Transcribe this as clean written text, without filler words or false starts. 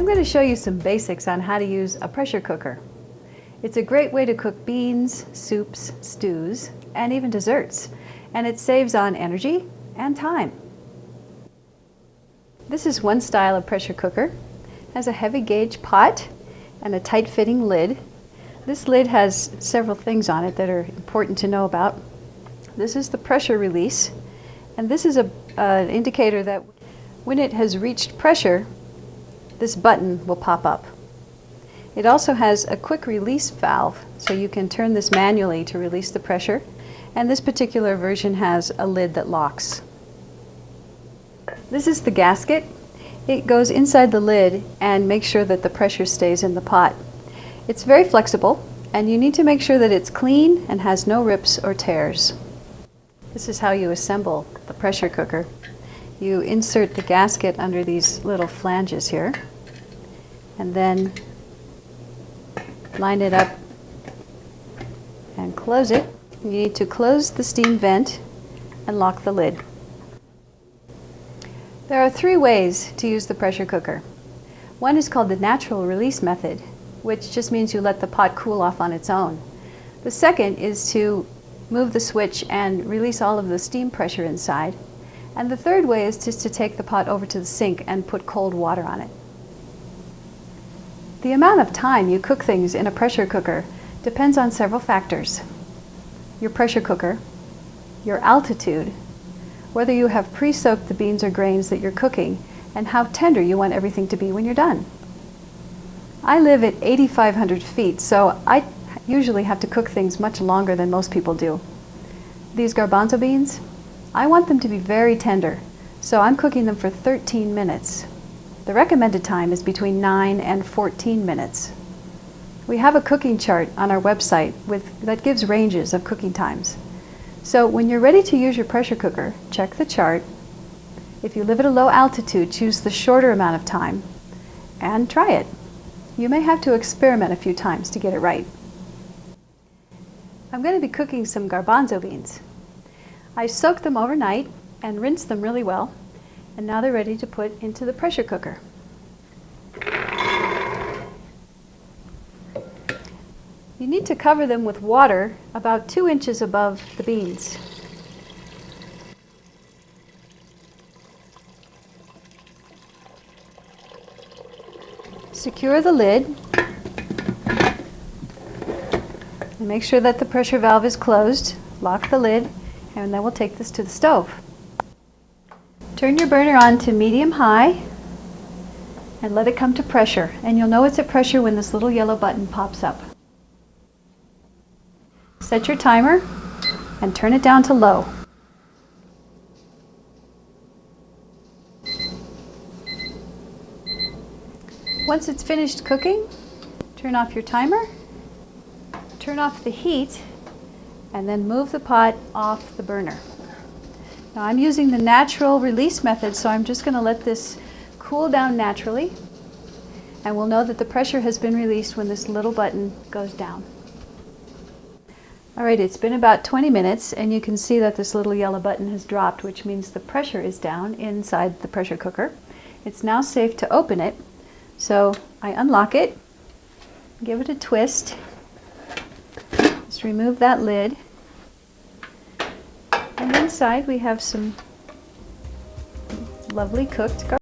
I'm going to show you some basics on how to use a pressure cooker. It's a great way to cook beans, soups, stews, and even desserts, and it saves on energy and time. This is one style of pressure cooker. It has a heavy gauge pot and a tight-fitting lid. This lid has several things on it that are important to know about. This is the pressure release, and this is an indicator that when it has reached pressure, this button will pop up. It also has a quick release valve, so you can turn this manually to release the pressure, and this particular version has a lid that locks. This is the gasket. It goes inside the lid and makes sure that the pressure stays in the pot. It's very flexible, and you need to make sure that it's clean and has no rips or tears. This is how you assemble the pressure cooker. You insert the gasket under these little flanges here, and then line it up and close it. You need to close the steam vent and lock the lid. There are three ways to use the pressure cooker. One is called the natural release method, which just means you let the pot cool off on its own. The second is to move the switch and release all of the steam pressure inside. And the third way is just to take the pot over to the sink and put cold water on it. The amount of time you cook things in a pressure cooker depends on several factors. Your pressure cooker, your altitude, whether you have pre-soaked the beans or grains that you're cooking, and how tender you want everything to be when you're done. I live at 8,500 feet, so I usually have to cook things much longer than most people do. These garbanzo beans, I want them to be very tender, so I'm cooking them for 13 minutes. The recommended time is between 9 and 14 minutes. We have a cooking chart on our website that gives ranges of cooking times. So when you're ready to use your pressure cooker, check the chart. If you live at a low altitude, choose the shorter amount of time and try it. You may have to experiment a few times to get it right. I'm going to be cooking some garbanzo beans. I soaked them overnight and rinsed them really well, and now they're ready to put into the pressure cooker. You need to cover them with water about 2 inches above the beans. Secure the lid and make sure that the pressure valve is closed. Lock the lid, and then we'll take this to the stove. Turn your burner on to medium-high and let it come to pressure, and you'll know it's at pressure when this little yellow button pops up. Set your timer and turn it down to low. Once it's finished cooking, turn off your timer, turn off the heat, and then move the pot off the burner. Now I'm using the natural release method, so I'm just going to let this cool down naturally, and we'll know that the pressure has been released when this little button goes down. Alright, it's been about 20 minutes, and you can see that this little yellow button has dropped, which means the pressure is down inside the pressure cooker. It's now safe to open it, so I unlock it, give it a twist, just remove that lid, and inside we have some lovely cooked garbanzo.